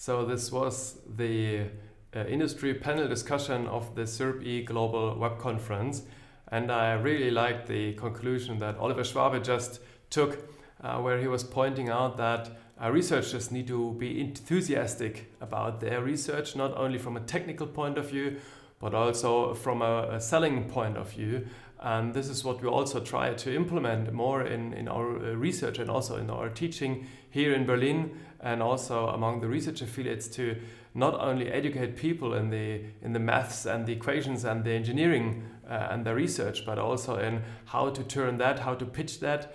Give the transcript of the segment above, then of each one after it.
So this was the industry panel discussion of the CIRPe Global Web Conference. And I really liked the conclusion that Oliver Schwabe just took, where he was pointing out that researchers need to be enthusiastic about their research, not only from a technical point of view, but also from a selling point of view. And this is what we also try to implement more in our research and also in our teaching here in Berlin, and also among the research affiliates, to not only educate people in the maths and the equations and the engineering and the research, but also in how to turn that, how to pitch that,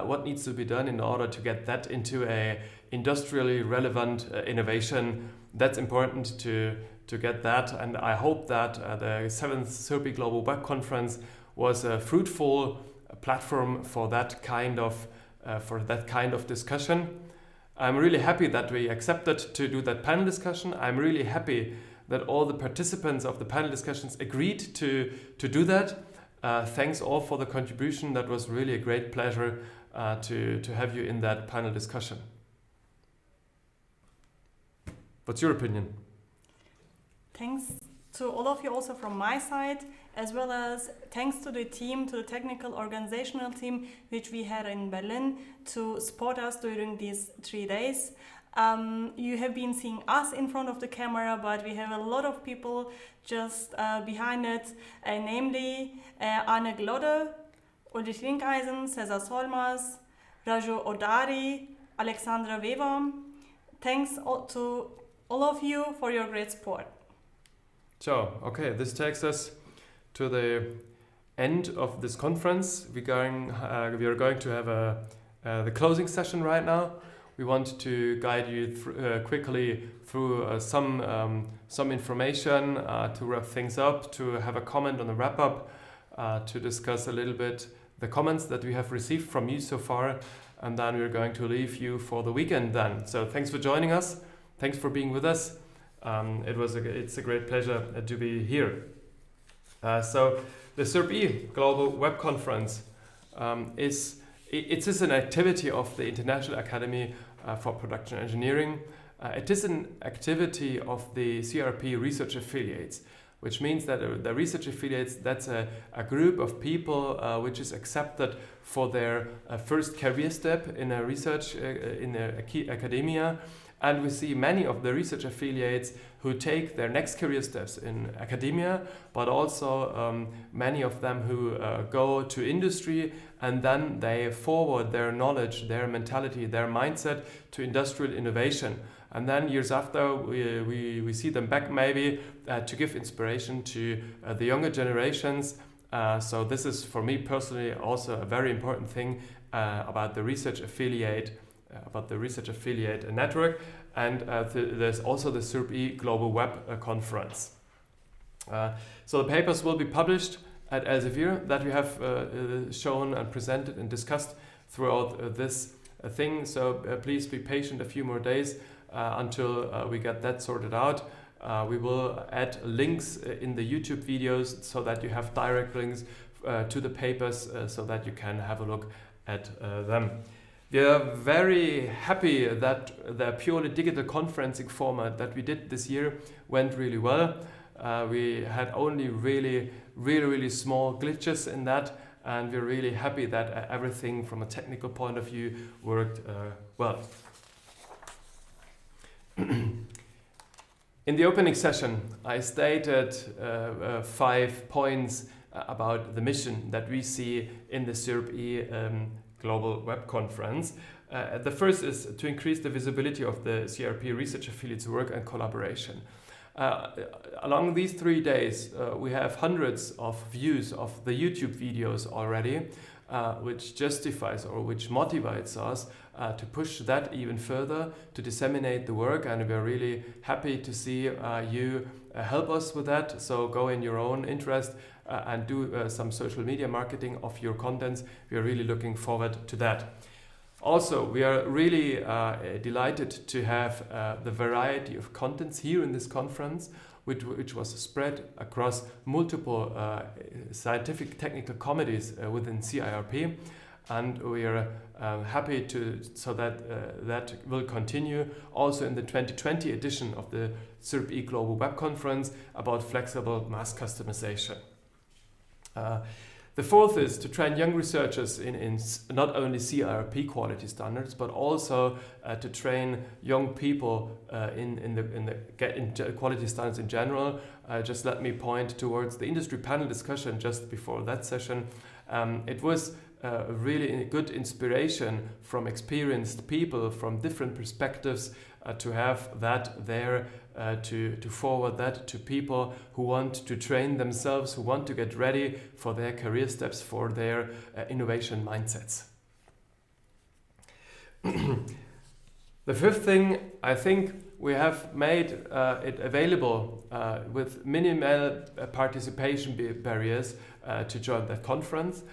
what needs to be done in order to get that into a industrially relevant innovation. That's important to get that, and I hope that the 7th CIRPe Global Web Conference was a fruitful platform for that kind of discussion. I'm really happy that we accepted to do that panel discussion. I'm really happy that all the participants of the panel discussions agreed to do that. Thanks all for the contribution. That was really a great pleasure to have you in that panel discussion. What's your opinion? Thanks to all of you also from my side, as well as thanks to the team, to the technical organizational team which we had in Berlin to support us during these 3 days. You have been seeing us in front of the camera, but we have a lot of people just behind it, namely Anne Glodde, Ulrich Linkeisen, Cesar Solmas, Raju Odari, Alexandra Weber. Thanks to all of you for your great support. So, okay, this takes us to the end of this conference. We are going to have the closing session right now. We want to guide you quickly through some information, to wrap things up, to have a comment on the wrap-up, to discuss a little bit the comments that we have received from you so far, and then we're going to leave you for the weekend then. So thanks for joining us. Thanks for being with us. It's a great pleasure to be here. So the CIRPe Global Web Conference is an activity of the International Academy for Production Engineering. It is an activity of the CIRPe research affiliates, which means that the research affiliates, that's a group of people which is accepted for their first career step in a research in academia. And we see many of the research affiliates who take their next career steps in academia, but also many of them who go to industry, and then they forward their knowledge, their mentality, their mindset to industrial innovation. And then years after, we see them back maybe to give inspiration to the younger generations. So this is, for me personally, also a very important thing about the research affiliate network, and there's also the CIRPe Global Web Conference. So the papers will be published at Elsevier that we have shown and presented and discussed throughout this thing. So please be patient a few more days until we get that sorted out. We will add links in the YouTube videos so that you have direct links to the papers so that you can have a look at them. We are very happy that the purely digital conferencing format that we did this year went really well. We had only really small glitches in that, and we're really happy that everything from a technical point of view worked well. In the opening session, I stated 5 points about the mission that we see in the CIRPe Global Web Conference. The first is to increase the visibility of the CIRPe research affiliates' work and collaboration. Along these 3 days, we have hundreds of views of the YouTube videos already, which justifies or which motivates us to push that even further, to disseminate the work, and we're really happy to see you help us with that. So go in your own interest and do some social media marketing of your contents. We are really looking forward to that. Also, we are really delighted to have the variety of contents here in this conference, which was spread across multiple scientific technical committees within CIRP. and we are happy so that that will continue also in the 2020 edition of the CIRPe Global Web Conference about flexible mass customization. The fourth is to train young researchers in not only CIRP quality standards, but also to train young people in quality standards in general. Just let me point towards the industry panel discussion just before that session. It was really good inspiration from experienced people from different perspectives to have that there, to forward that to people who want to train themselves, who want to get ready for their career steps, for their innovation mindsets. The fifth thing, I think we have made it available with minimal participation barriers to join that conference.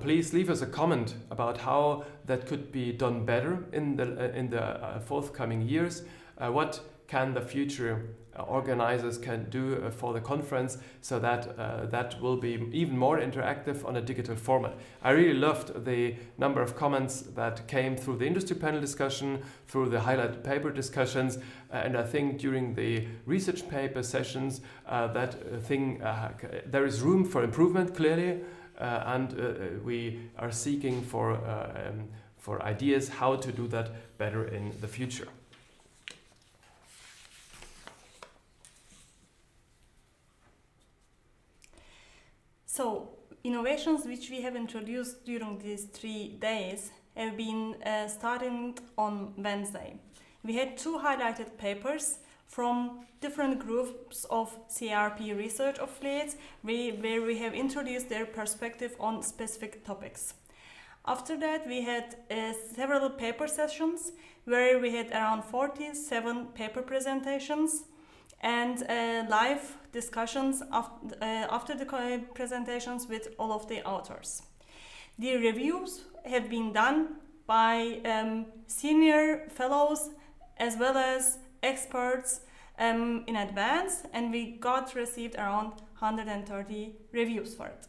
Please leave us a comment about how that could be done better in the forthcoming years. What can the future organizers can do for the conference so that that will be even more interactive on a digital format. I really loved the number of comments that came through the industry panel discussion, through the highlighted paper discussions, and I think during the research paper sessions there is room for improvement clearly, and we are seeking for ideas how to do that better in the future. So, innovations which we have introduced during these 3 days have been starting on Wednesday. We had 2 highlighted papers from different groups of CIRPe research affiliates where we have introduced their perspective on specific topics. After that, we had several paper sessions where we had around 47 paper presentations and live discussions after the presentations with all of the authors. The reviews have been done by senior fellows as well as experts in advance, and we received around 130 reviews for it.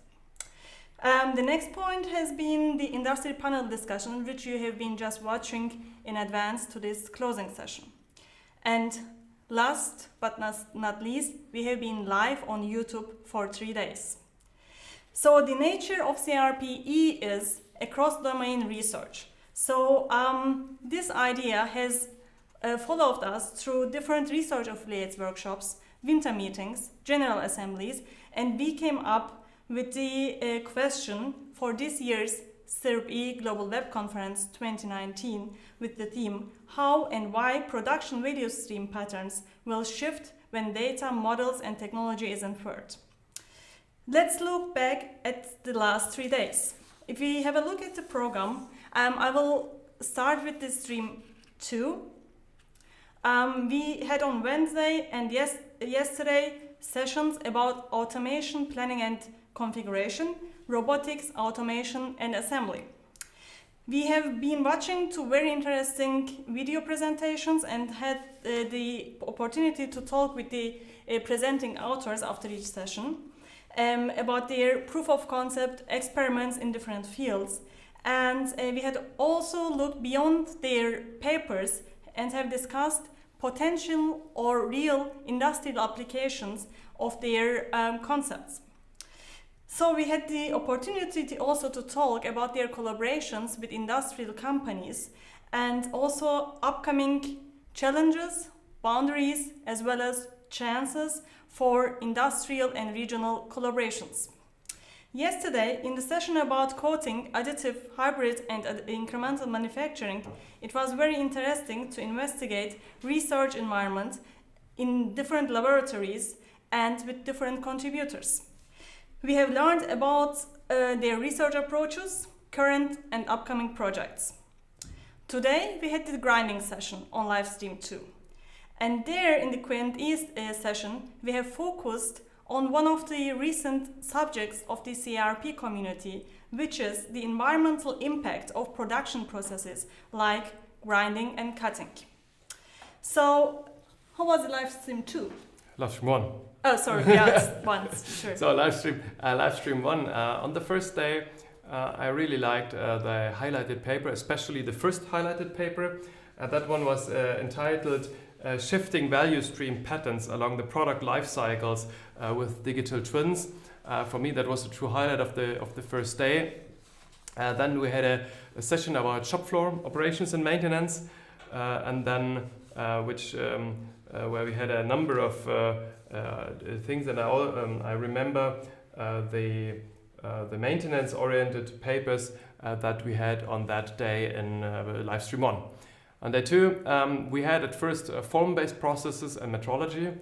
The next point has been the industry panel discussion, which you have been just watching in advance to this closing session. And last but not least, we have been live on YouTube for 3 days. So the nature of CIRPe is across-domain research. So this idea has followed us through different research affiliates workshops, winter meetings, general assemblies, and we came up with the question for this year's CIRPe Global Web Conference 2019 with the theme How and Why Production Video Stream Patterns Will Shift When Data, Models and Technology is Inferred. Let's look back at the last 3 days. If we have a look at the program, I will start with the stream 2. We had on Wednesday and yesterday sessions about automation, planning and configuration, robotics, automation and assembly. We have been watching 2 very interesting video presentations and had the opportunity to talk with the presenting authors after each session about their proof of concept experiments in different fields. And we had also looked beyond their papers and have discussed potential or real industrial applications of their concepts. So we had the opportunity also to talk about their collaborations with industrial companies and also upcoming challenges, boundaries, as well as chances for industrial and regional collaborations. Yesterday, in the session about coating, additive, hybrid and incremental manufacturing, it was very interesting to investigate research environments in different laboratories and with different contributors. We have learned about their research approaches, current and upcoming projects. Today, we had the grinding session on live stream 2. And there, in the Q&A session, we have focused on one of the recent subjects of the CIRP community, which is the environmental impact of production processes like grinding and cutting. So, how was the live stream 2? Live stream 1. Oh, sorry, yeah, it's 1, sure. So live stream 1. On the first day, I really liked the highlighted paper, especially the first highlighted paper. That one was entitled Shifting Value Stream Patterns Along the Product Life Cycles with Digital Twins. For me, that was a true highlight of the first day. Then we had a session about shop floor operations and maintenance, and then where we had a number of things. And I remember the maintenance-oriented papers that we had on that day in live stream 1. On day 2, we had at first form-based processes and metrology,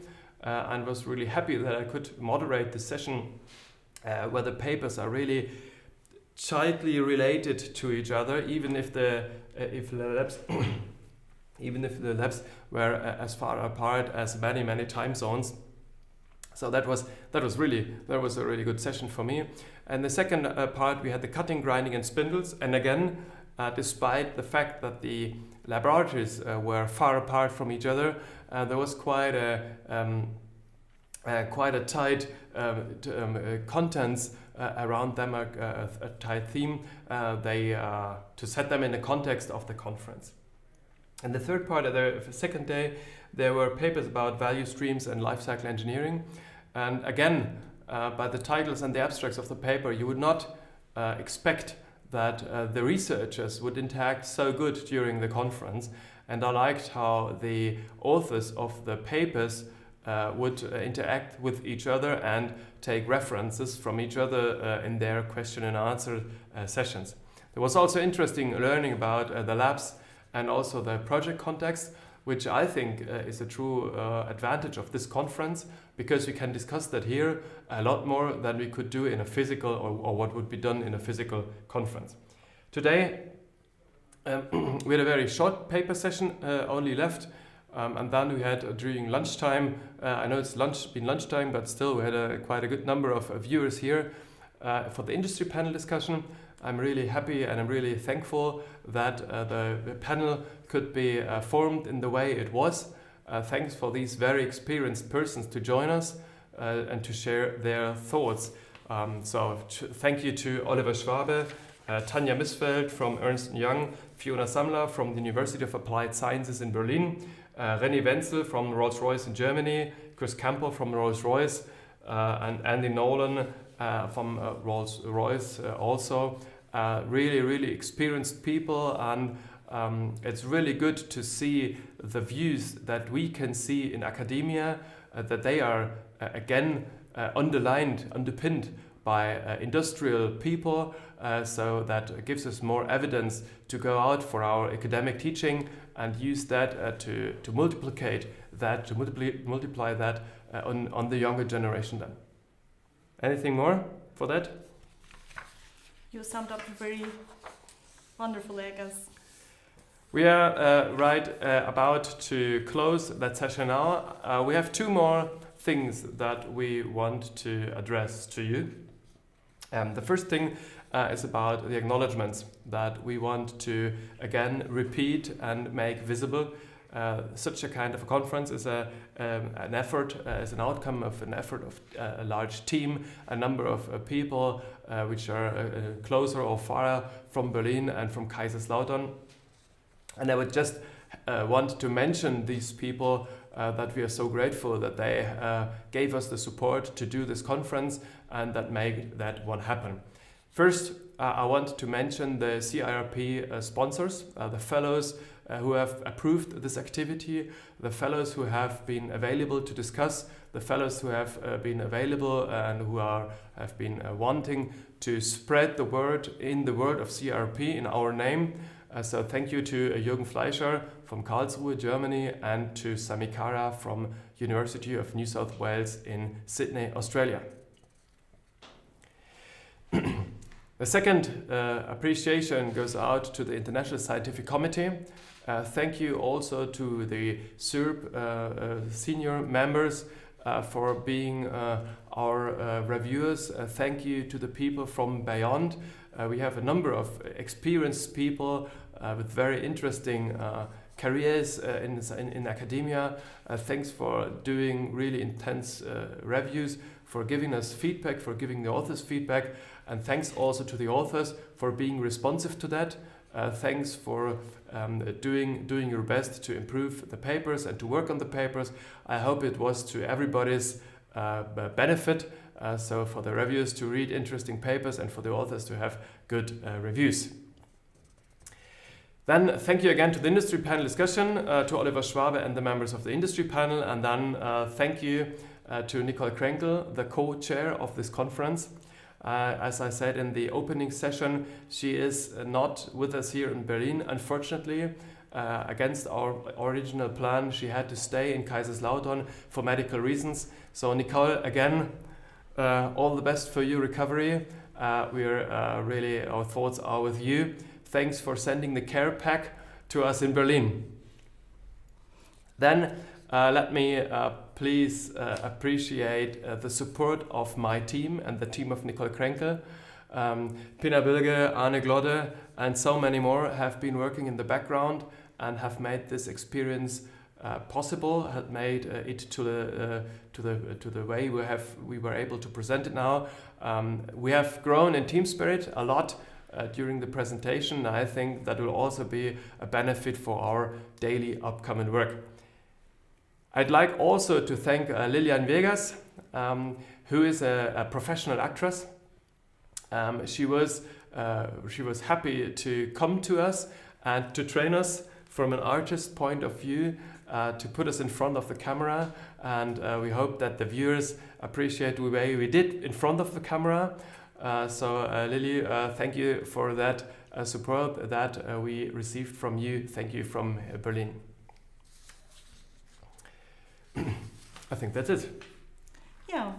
and was really happy that I could moderate the session where the papers are really tightly related to each other, even if the labs were as far apart as many time zones. So that was a really good session for me. And the second part, we had the cutting, grinding, and spindles. And again, despite the fact that the laboratories were far apart from each other, there was quite a tight contents around them, a tight theme. To set them in the context of the conference. And the third part of the second day, there were papers about value streams and lifecycle engineering. And again, by the titles and the abstracts of the paper, you would not expect that the researchers would interact so good during the conference. And I liked how the authors of the papers would interact with each other and take references from each other in their question and answer sessions. There was also interesting learning about the labs and also the project context, which I think is a true advantage of this conference, because we can discuss that here a lot more than we could do in a physical or what would be done in a physical conference. Today, we had a very short paper session only left, and then we had during lunchtime, I know it's been lunchtime, but still we had quite a good number of viewers here for the industry panel discussion. I'm really happy and I'm really thankful that the panel could be formed in the way it was. Thanks for these very experienced persons to join us and to share their thoughts. Thank you to Oliver Schwabe, Tanja Missfeld from Ernst & Young, Fiona Samler from the University of Applied Sciences in Berlin, René Wenzel from Rolls-Royce in Germany, Chris Campbell from Rolls-Royce, and Andy Nolan from Rolls-Royce also. Really experienced people, and it's really good to see the views that we can see in academia, that they are again underpinned by industrial people, so that gives us more evidence to go out for our academic teaching and use that to multiply that on the younger generation then. Anything more for that? You summed up very wonderfully, I guess. We are about to close that session now. We have 2 more things that we want to address to you. The first thing is about the acknowledgements that we want to again repeat and make visible. Such a kind of a conference is an effort, is an outcome of an effort of a large team, a number of people which are closer or far from Berlin and from Kaiserslautern. And I would just want to mention these people that we are so grateful that they gave us the support to do this conference and that made that one happen. First, I want to mention the CIRPe sponsors, the fellows who have approved this activity, the fellows who have been available to discuss, the fellows who have been available and who have been wanting to spread the word in the world of CIRPe in our name. So thank you to Jürgen Fleischer from Karlsruhe, Germany, and to Samikara from University of New South Wales in Sydney, Australia. The second appreciation goes out to the International Scientific Committee. Thank you also to the CIRP senior members for being our reviewers. Thank you to the people from beyond. We have a number of experienced people with very interesting careers in academia. Thanks for doing really intense reviews, for giving us feedback, for giving the authors feedback, and thanks also to the authors for being responsive to that. Thanks for doing your best to improve the papers and to work on the papers. I hope it was to everybody's benefit. So for the reviewers to read interesting papers and for the authors to have good reviews. Then thank you again to the industry panel discussion, to Oliver Schwabe and the members of the industry panel, and then thank you to Nicole Krenkel, the co-chair of this conference. As I said in the opening session, she is not with us here in Berlin, unfortunately. Against our original plan, she had to stay in Kaiserslautern for medical reasons. So Nicole, again, all the best for your recovery. Really, our thoughts are with you. Thanks for sending the care pack to us in Berlin. Then let me please appreciate the support of my team and the team of Nicole Krenkel. Pina Bilge, Arne Glodde, and so many more have been working in the background and have made this experience possible, have made it to the way we were able to present it now. We have grown in team spirit a lot during the presentation. I think that will also be a benefit for our daily upcoming work. I'd like also to thank Lilian Vegas, who is a professional actress. She was happy to come to us and to train us from an artist point of view, to put us in front of the camera, and we hope that the viewers appreciate the way we did in front of the camera. Lily, thank you for that support that we received from you. Thank you from Berlin. I think that's it. Yeah,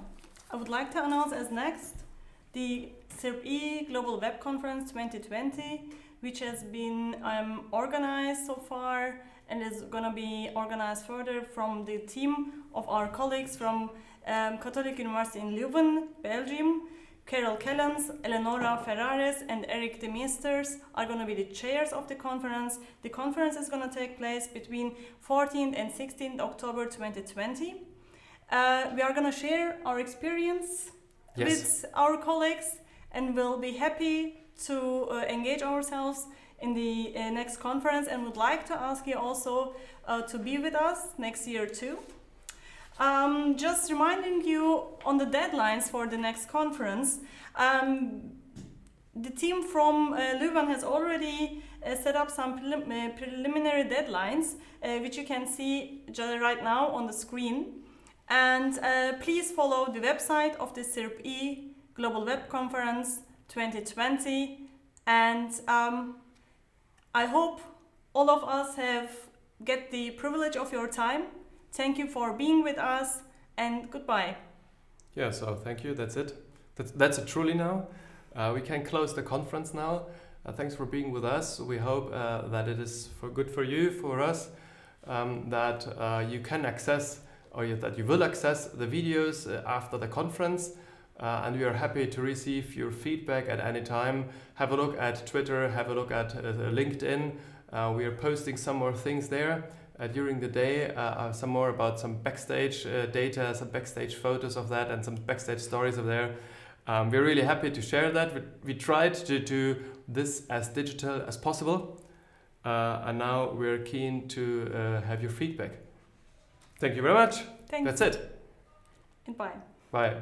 I would like to announce as next the CIRPe Global Web Conference 2020, which has been organized so far and is going to be organized further from the team of our colleagues from Catholic University in Leuven, Belgium. Carol Kellens, Eleonora Ferrares, and Eric de Meesters are going to be the chairs of the conference. The conference is going to take place between 14th and 16th October 2020. We are going to share our experience with our colleagues, and we'll be happy to engage ourselves in the next conference, and would like to ask you also to be with us next year too. Just reminding you on the deadlines for the next conference. The team from Leuven has already set up some preliminary deadlines, which you can see just right now on the screen. And please follow the website of the CIRPe Global Web Conference 2020. And I hope all of us get the privilege of your time. Thank you for being with us, and goodbye. Yeah, so thank you. That's it. That's it truly now. We can close the conference now. Thanks for being with us. We hope that it is good for you, for us, that you can access, or that you will access the videos after the conference. And we are happy to receive your feedback at any time. Have a look at Twitter, have a look at LinkedIn. We are posting some more things there. During the day, some more about some backstage data, some backstage photos of that, and some backstage stories of there. We're really happy to share that. We tried to do this as digital as possible, and now we're keen to have your feedback. Thank you very much. Thanks. That's it. And bye. Bye.